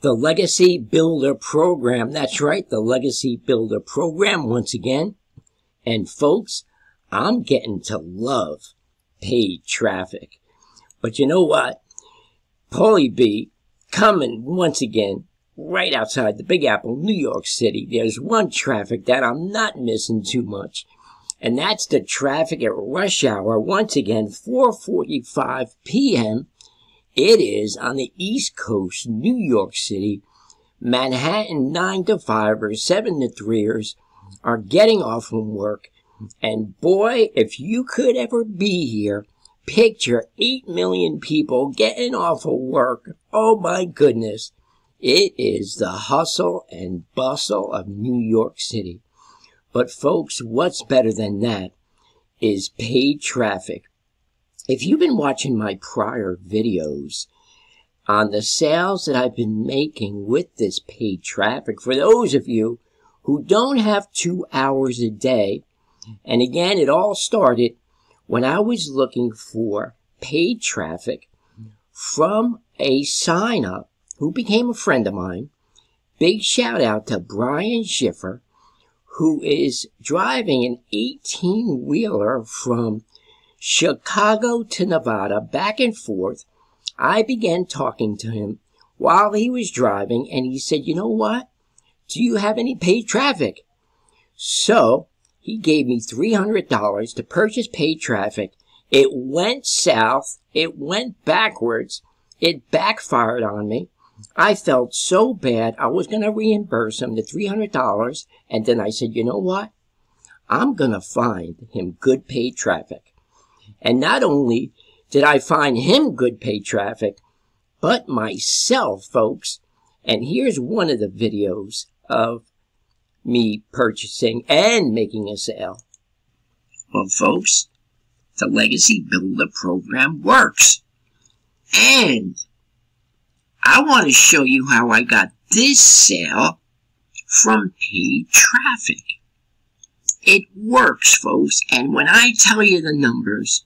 The Legacy Builder Program. That's right, the Legacy Builder Program once again. And folks, I'm getting to love paid traffic. But you know what? Paulie B coming once again right outside the Big Apple, New York City. There's one traffic that I'm not missing too much. And that's the traffic at rush hour. Once again, 4:45 p.m. It is on the East Coast, New York City. Manhattan 9 to 5ers, 7 to 3ers are getting off from work. And boy, if you could ever be here, picture 8 million people getting off of work. Oh my goodness. It is the hustle and bustle of New York City. But folks, what's better than that is paid traffic. If you've been watching my prior videos on the sales that I've been making with this paid traffic, for those of you who don't have 2 hours a day, and again, it all started when I was looking for paid traffic from a sign-up who became a friend of mine. Big shout out to Brian Schiffer, who is driving an 18-wheeler from Chicago to Nevada, back and forth. I began talking to him while he was driving, and he said, you know what? Do you have any paid traffic? So he gave me $300 to purchase paid traffic. It went south. It went backwards. It backfired on me. I felt so bad. I was going to reimburse him the $300, and then I said, you know what? I'm going to find him good paid traffic. And not only did I find him good paid traffic, but myself, folks. And here's one of the videos of me purchasing and making a sale. Well, folks, the Legacy Builder Program works. And I want to show you how I got this sale from paid traffic. It works, folks. And when I tell you the numbers,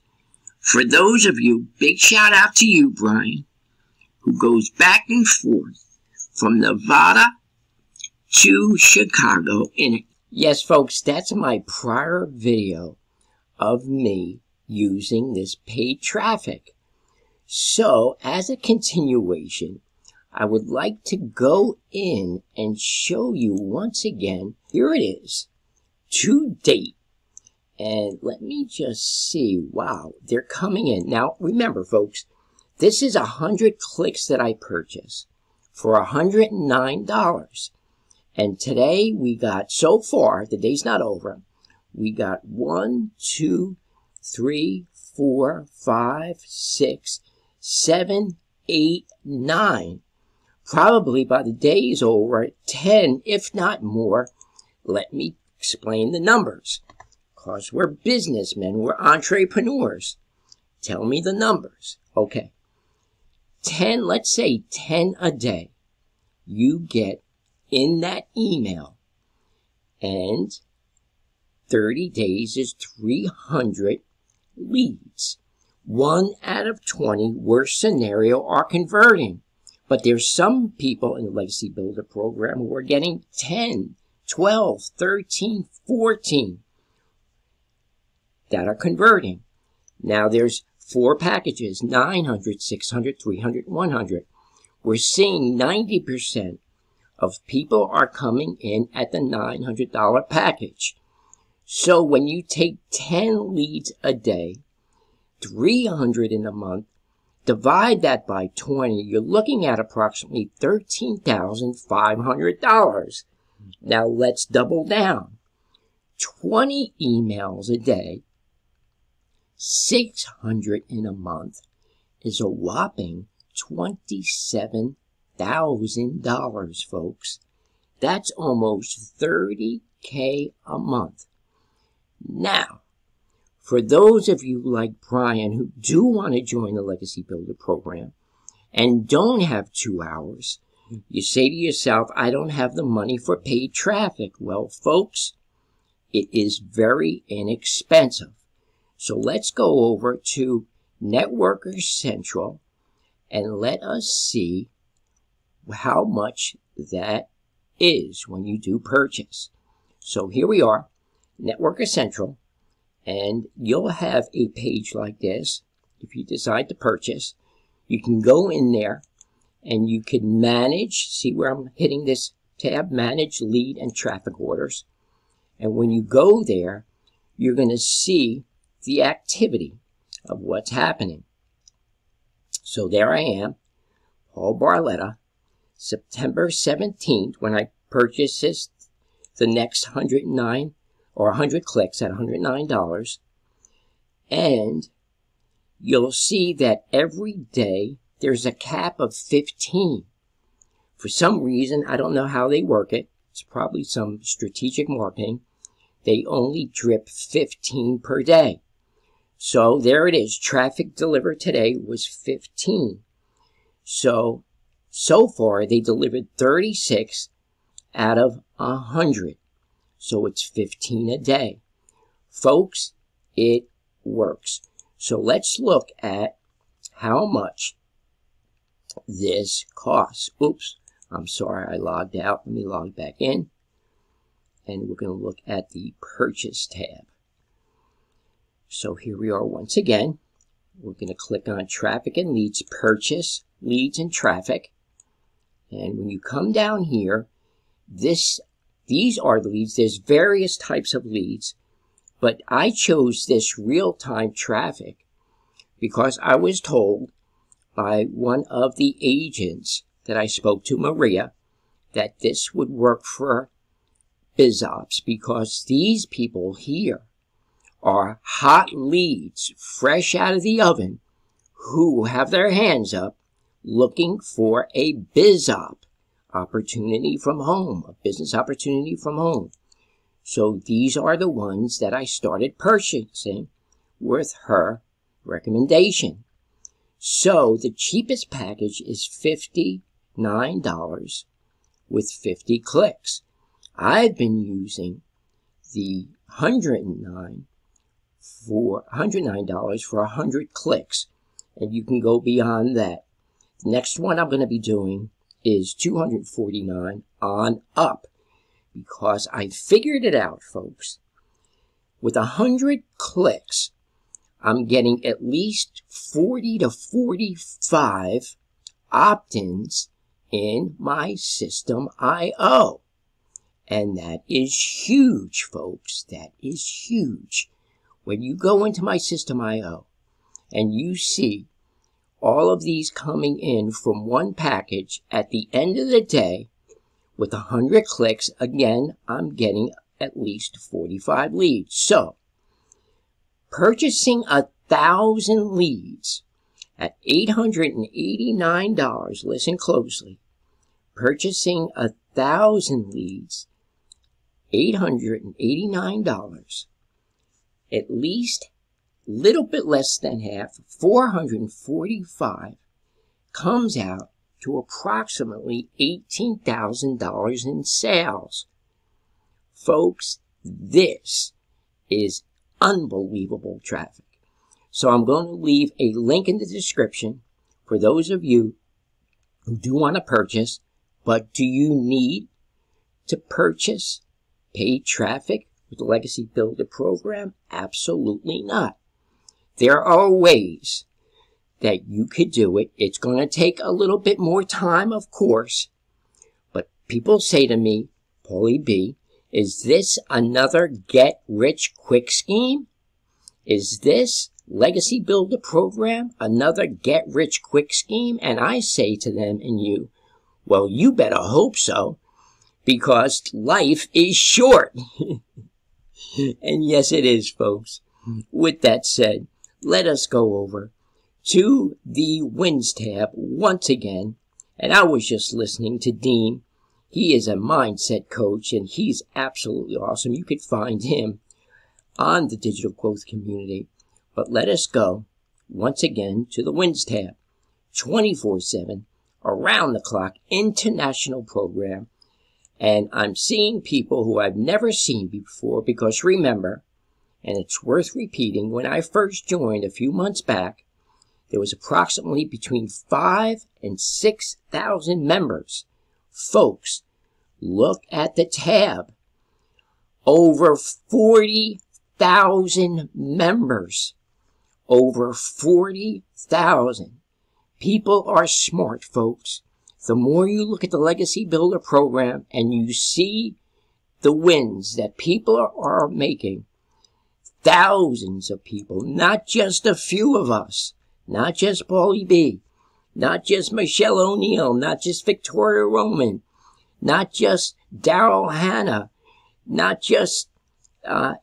for those of you, big shout out to you, Brian, who goes back and forth from Nevada to Chicago. Yes, folks, that's my prior video of me using this paid traffic. So, as a continuation, I would like to go in and show you once again. Here it is, to date. And let me just see. Wow, they're coming in. Now, remember, folks, this is 100 clicks that I purchased for $109. And today we got, so far, the day's not over, we got 1, 2, 3, 4, 5, 6, 7, 8, 9. Probably by the day is over, 10, if not more. Let me explain the numbers. Because we're businessmen, we're entrepreneurs. Tell me the numbers. Okay. 10, let's say 10 a day. You get in that email. And 30 days is 300 leads. 1 out of 20, worst scenario, are converting. But there's some people in the Legacy Builder Program who are getting 10, 12, 13, 14 that are converting. Now there's 4 packages, 900, 600, 300, 100. We're seeing 90% of people are coming in at the $900 package. So when you take 10 leads a day, 300 in a month, divide that by 20, you're looking at approximately $13,500. Now let's double down. 20 emails a day, 600 in a month, is a whopping $27,000, folks. That's almost $30K a month. Now, for those of you like Brian who do want to join the Legacy Builder Program and don't have 2 hours, you say to yourself, I don't have the money for paid traffic. Well, folks, it is very inexpensive. So let's go over to Networker Central and let us see how much that is when you do purchase. So here we are, Network Essential, and you'll have a page like this. If you decide to purchase, you can go in there and you can manage, see where I'm hitting this tab, manage lead and traffic orders. And when you go there, you're going to see the activity of what's happening. So there I am, Paul Barletta, September 17th, when I purchased this, the next 109 or 100 clicks at $109. And you'll see that every day there's a cap of 15. For some reason, I don't know how they work it. It's probably some strategic marketing. They only drip 15 per day. So there it is. Traffic delivered today was 15. So far they delivered 36 out of 100. So it's 15 a day. Folks, it works. So let's look at how much this costs. Oops, I'm sorry, I logged out. Let me log back in. And we're going to look at the purchase tab. So here we are once again. We're going to click on traffic and leads, purchase, leads and traffic. And when you come down here, these are the leads. There's various types of leads, but I chose this real-time traffic because I was told by one of the agents that I spoke to, Maria, that this would work for BizOps because these people here are hot leads, fresh out of the oven, who have their hands up looking for a BizOp opportunity from home, a business opportunity from home. So these are the ones that I started purchasing with her recommendation. So the cheapest package is $59 with 50 clicks. I've been using the $109 for $100 clicks, and you can go beyond that. The next one I'm going to be doing is $249 on up, because I figured it out, folks. With 100 clicks, I'm getting at least 40 to 45 opt-ins in my System IO. And that is huge, folks. That is huge. When you go into my System IO and you see all of these coming in from one package, at the end of the day, with 100 clicks, again, I'm getting at least 45 leads. So, purchasing 1,000 leads at $889, listen closely, purchasing 1,000 leads, $889, at least little bit less than half, 445, comes out to approximately $18,000 in sales. Folks, this is unbelievable traffic. So I'm going to leave a link in the description for those of you who do want to purchase, but do you need to purchase paid traffic with the Legacy Builder program? Absolutely not. There are ways that you could do it. It's going to take a little bit more time, of course, but people say to me, Paulie B, is this another get-rich-quick scheme? Is this Legacy Builder program another get-rich-quick scheme? And I say to them and you, well, you better hope so, because life is short. And yes, it is, folks. With that said, let us go over to the Wins tab once again. And I was just listening to Dean. He is a mindset coach, and he's absolutely awesome. You could find him on the Digital Growth Community. But let us go once again to the Wins tab. 24/7, around the clock, international program. And I'm seeing people who I've never seen before, because remember, and it's worth repeating, when I first joined a few months back, there was approximately between 5,000 and 6,000 members. Folks, look at the tab. Over 40,000 members. Over 40,000. People are smart, folks. The more you look at the Legacy Builder program and you see the wins that people are making, thousands of people, not just a few of us, not just Paulie B, not just Michelle O'Neill, not just Victoria Roman, not just Daryl Hannah, not just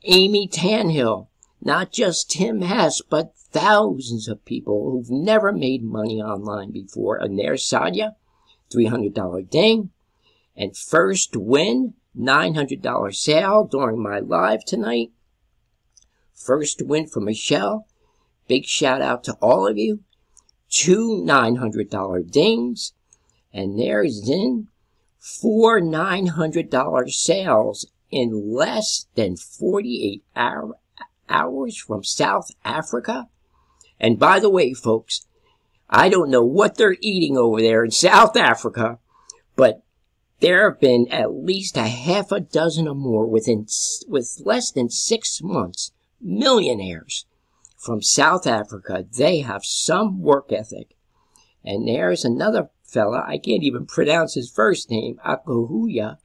Amy Tanhill, not just Tim Hess, but thousands of people who've never made money online before. And there's Sadia, $300 ding. And first win, $900 sale during my live tonight. First win for Michelle. Big shout out to all of you. 2 $900 dings. And there's Zin. 4 $900 sales in less than 48 hours from South Africa. And by the way, folks, I don't know what they're eating over there in South Africa, but there have been at least a half a dozen or more with less than 6 months, millionaires from South Africa. They have some work ethic. And there's another fella, I can't even pronounce his first name, Akuhuya.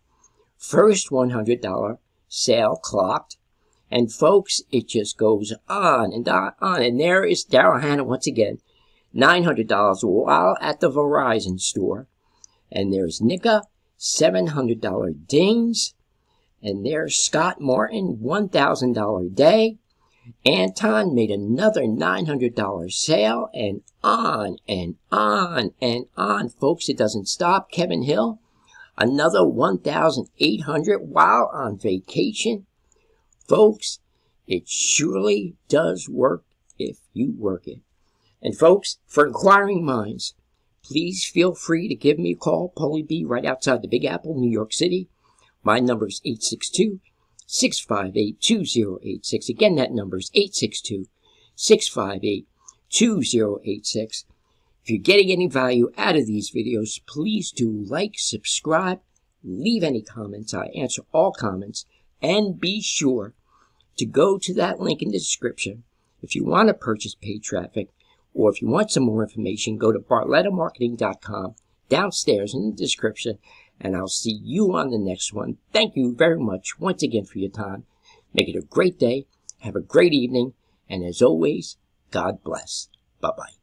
First $100 sale clocked. And folks, it just goes on and on. And there is Daryl Hannah once again, $900 while at the Verizon store. And there's Nika, $700 dings. And there's Scott Martin, $1,000 day. Anton made another $900 sale, and on and on and on. Folks, it doesn't stop. Kevin Hill, another $1,800 while on vacation. Folks, it surely does work if you work it. And folks, for inquiring minds, please feel free to give me a call. Paulie B right outside the Big Apple, New York City. My number is 862-658-2086. Again, that number is 862-658-2086. If you're getting any value out of these videos, please do like, subscribe, leave any comments. I answer all comments. And be sure to go to that link in the description. If you want to purchase paid traffic, or if you want some more information, go to barlettamarketing.com downstairs in the description, and I'll see you on the next one. Thank you very much once again for your time. Make it a great day. Have a great evening. And as always, God bless. Bye-bye.